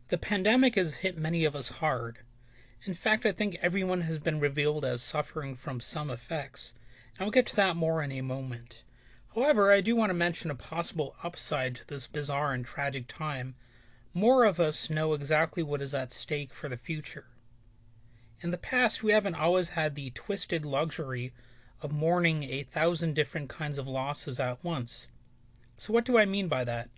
The pandemic has hit many of us hard. In fact, I think everyone has been revealed as suffering from some effects, and I'll get to that more in a moment. However, I do want to mention a possible upside to this bizarre and tragic time. More of us know exactly what is at stake for the future. In the past, we haven't always had the twisted luxury of mourning 1,000 different kinds of losses at once. So, what do I mean by that?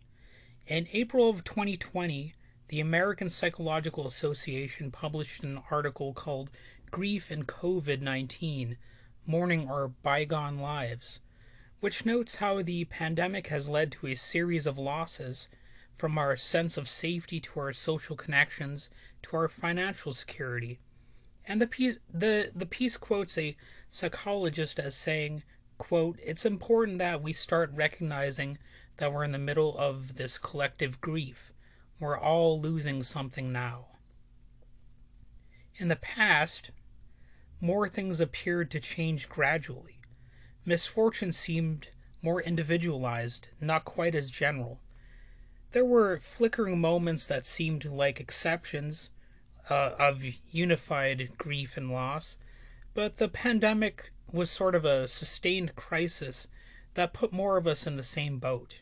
In April of 2020, the American Psychological Association published an article called Grief and COVID 19 Mourning Our Bygone Lives, which notes how the pandemic has led to a series of losses, from our sense of safety to our social connections to our financial security. And the piece quotes a psychologist as saying, quote, "It's important that we start recognizing that we're in the middle of this collective grief. We're all losing something now." In the past, more things appeared to change gradually. Misfortune seemed more individualized, not quite as general. There were flickering moments that seemed like exceptions of unified grief and loss, but the pandemic was sort of a sustained crisis that put more of us in the same boat.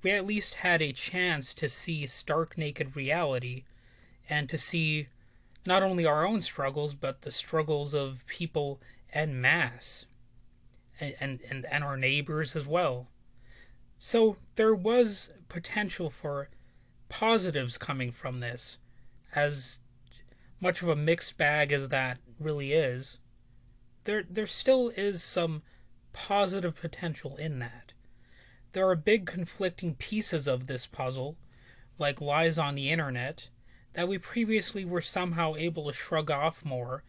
We at least had a chance to see stark naked reality and to see not only our own struggles but the struggles of people en masse and our neighbors as well. So there was potential for positives coming from this, as much of a mixed bag as that really is. There still is some positive potential in that. There are big conflicting pieces of this puzzle, like lies on the internet, that we previously were somehow able to shrug off more,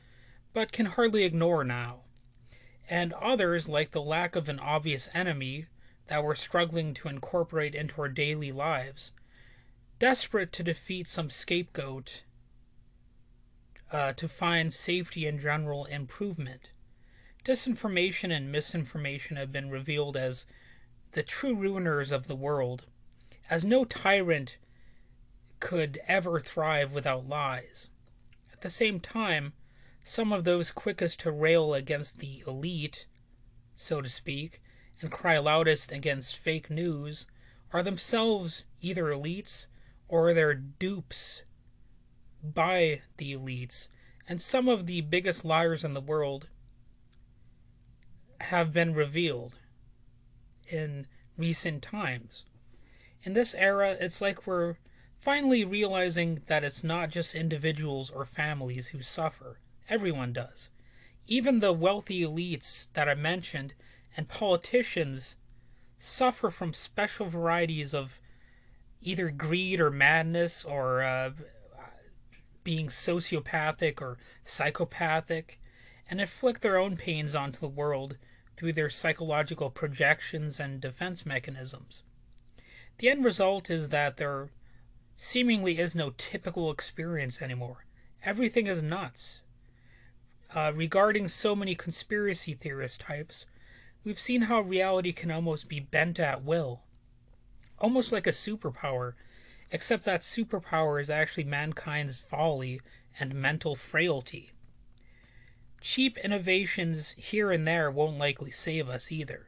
but can hardly ignore now. And others, like the lack of an obvious enemy, that we're struggling to incorporate into our daily lives, desperate to defeat some scapegoat to find safety and general improvement. Disinformation and misinformation have been revealed as the true ruiners of the world, as no tyrant could ever thrive without lies. At the same time, some of those quickest to rail against the elite, so to speak, and cry loudest against fake news are themselves either elites or their dupes by the elites, and some of the biggest liars in the world have been revealed in recent times. In this era, it's like we're finally realizing that it's not just individuals or families who suffer. Everyone does. Even the wealthy elites that I mentioned and politicians suffer from special varieties of either greed or madness or being sociopathic or psychopathic, and inflict their own pains onto the world through their psychological projections and defense mechanisms. The end result is that there seemingly is no typical experience anymore. Everything is nuts. Regarding so many conspiracy theorist types, we've seen how reality can almost be bent at will, almost like a superpower, except that superpower is actually mankind's folly and mental frailty. Cheap innovations here and there won't likely save us either.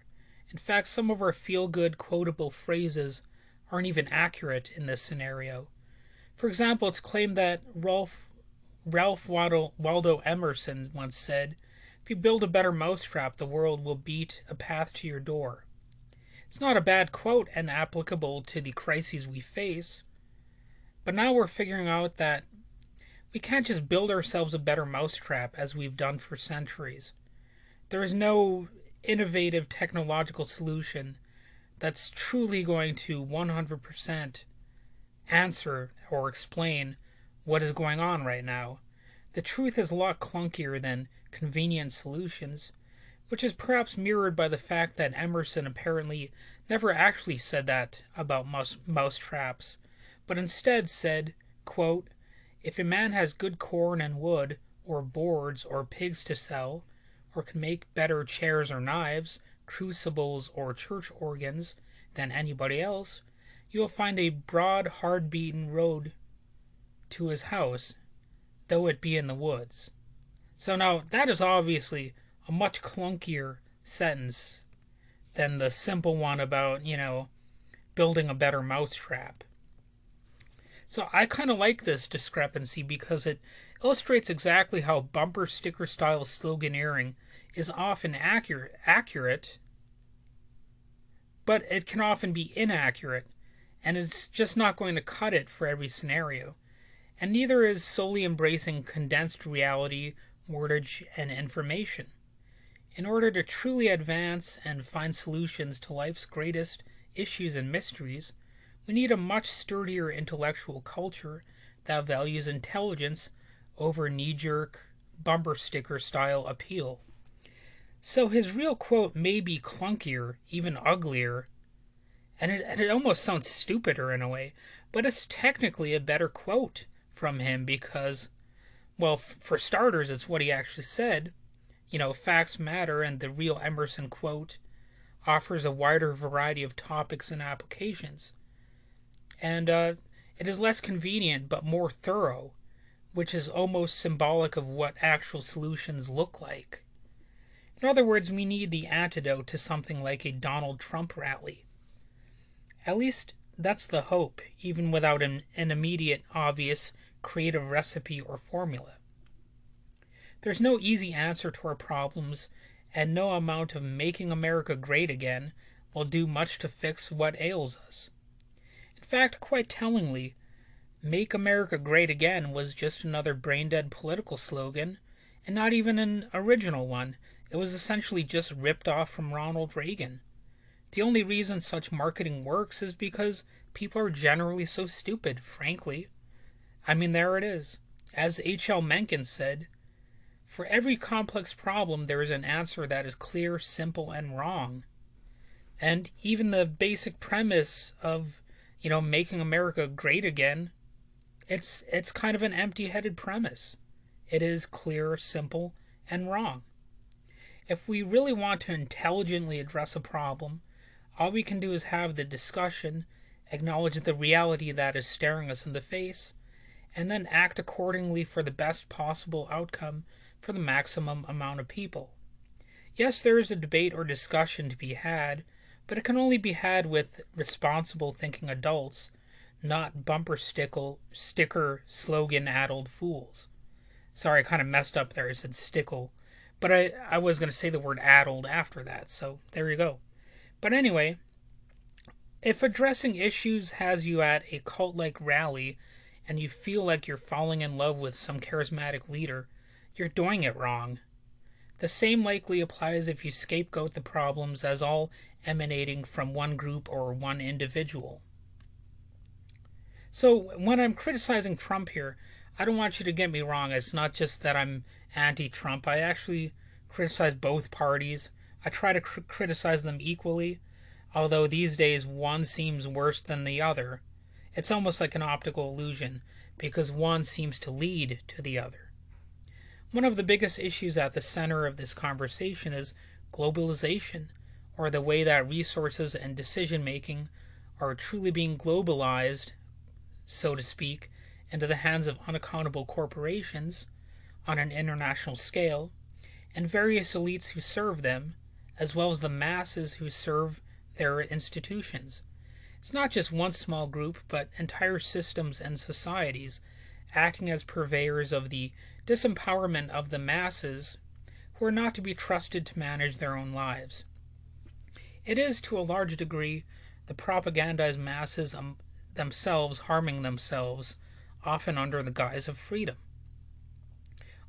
In fact, some of our feel good, quotable phrases aren't even accurate in this scenario. For example, it's claimed that Ralph Waldo Emerson once said, "If you build a better mousetrap, the world will beat a path to your door." It's not a bad quote and applicable to the crises we face, but now we're figuring out that we can't just build ourselves a better mousetrap as we've done for centuries. There is no innovative technological solution that's truly going to 100% answer or explain what is going on right now. The truth is a lot clunkier than convenient solutions, which is perhaps mirrored by the fact that Emerson apparently never actually said that about mouse traps, but instead said, quote, "If a man has good corn and wood, or boards, or pigs to sell, or can make better chairs or knives, crucibles or church organs than anybody else, you will find a broad, hard-beaten road to his house, though it be in the woods. So now that is obviously a much clunkier sentence than the simple one about, building a better mousetrap. So I kind of like this discrepancy because it illustrates exactly how bumper sticker style sloganeering is often accurate, but it can often be inaccurate, and it's just not going to cut it for every scenario. And neither is solely embracing condensed reality, wordage, and information. In order to truly advance and find solutions to life's greatest issues and mysteries, we need a much sturdier intellectual culture that values intelligence over knee-jerk, bumper sticker style appeal. So his real quote may be clunkier, even uglier, and it almost sounds stupider in a way, but it's technically a better quote from him because, well, for starters, it's what he actually said. Facts matter, and the real Emerson quote offers a wider variety of topics and applications. And it is less convenient but more thorough, which is almost symbolic of what actual solutions look like. In other words, we need the antidote to something like a Donald Trump rally. At least that's the hope, even without an immediate, obvious, creative recipe or formula. There's no easy answer to our problems, and no amount of making America great again will do much to fix what ails us. In fact, quite tellingly, Make America Great Again was just another brain-dead political slogan, and not even an original one. It was essentially just ripped off from Ronald Reagan. The only reason such marketing works is because people are generally so stupid, frankly. I mean, there it is. As H.L. Mencken said, for every complex problem there is an answer that is clear, simple, and wrong. And even the basic premise of, making America great again, it's kind of an empty-headed premise. It is clear, simple, and wrong. If we really want to intelligently address a problem, all we can do is have the discussion, acknowledge the reality that is staring us in the face, and then act accordingly for the best possible outcome for the maximum amount of people. Yes, there is a debate or discussion to be had, but it can only be had with responsible thinking adults, not bumper sticker slogan-addled fools. Sorry, I kind of messed up there. I said stickle. But I was going to say the word addled after that, so there you go. But anyway, if addressing issues has you at a cult-like rally and you feel like you're falling in love with some charismatic leader, you're doing it wrong. The same likely applies if you scapegoat the problems as all emanating from one group or one individual. So when I'm criticizing Trump here, I don't want you to get me wrong. It's not just that I'm anti-Trump. I actually criticize both parties. I try to criticize them equally, although these days one seems worse than the other. It's almost like an optical illusion, because one seems to lead to the other. One of the biggest issues at the center of this conversation is globalization, or the way that resources and decision-making are truly being globalized, so to speak, into the hands of unaccountable corporations on an international scale, and various elites who serve them, as well as the masses who serve their institutions. It's not just one small group, but entire systems and societies acting as purveyors of the disempowerment of the masses who are not to be trusted to manage their own lives. It is, to a large degree, the propagandized masses themselves harming themselves, often under the guise of freedom.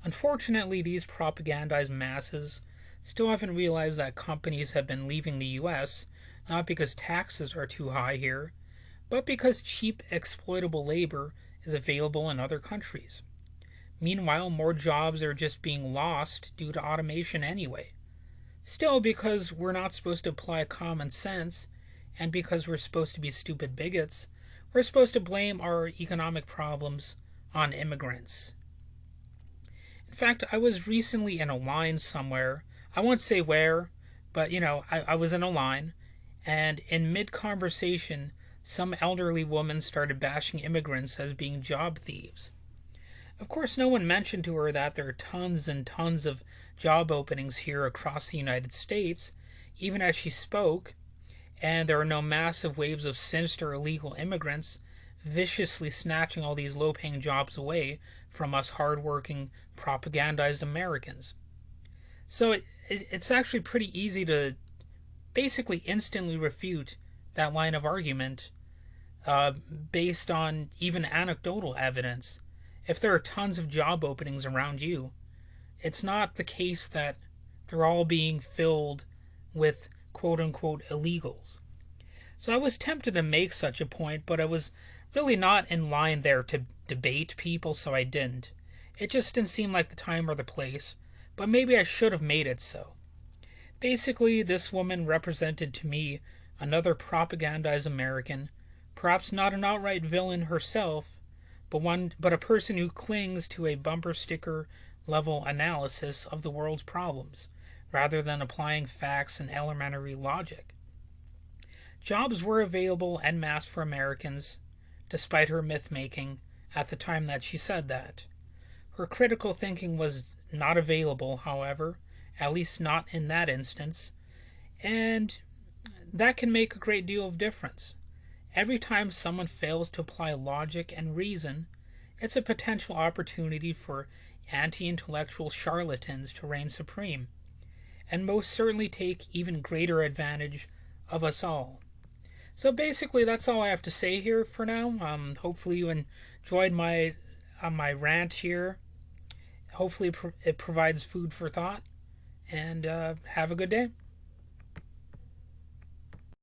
Unfortunately, these propagandized masses still haven't realized that companies have been leaving the U.S. not because taxes are too high here, but because cheap, exploitable labor is available in other countries. Meanwhile, more jobs are just being lost due to automation anyway. Still, because we're not supposed to apply common sense, and because we're supposed to be stupid bigots, we're supposed to blame our economic problems on immigrants. In fact, I was recently in a line somewhere. I won't say where, but I was in a line, and in mid-conversation, some elderly woman started bashing immigrants as being job thieves. Of course, no one mentioned to her that there are tons and tons of job openings here across the United States, even as she spoke, and there are no massive waves of sinister illegal immigrants viciously snatching all these low paying jobs away from us hardworking, propagandized Americans. So it's actually pretty easy to basically instantly refute that line of argument based on even anecdotal evidence. If there are tons of job openings around you, it's not the case that they're all being filled with quote unquote illegals. So I was tempted to make such a point, but I was really not in line there to debate people, so I didn't. It just didn't seem like the time or the place, but maybe I should have made it so. Basically, this woman represented to me another propagandized American, perhaps not an outright villain herself, but a person who clings to a bumper sticker level analysis of the world's problems, rather than applying facts and elementary logic. Jobs were available en masse for Americans, despite her myth making, at the time that she said that. Her critical thinking was not available, however, at least not in that instance, and that can make a great deal of difference. Every time someone fails to apply logic and reason, it's a potential opportunity for anti intellectual charlatans to reign supreme, and most certainly take even greater advantage of us all. So basically, that's all I have to say here for now. Hopefully, you enjoyed my rant here. Hopefully, it provides food for thought, and have a good day.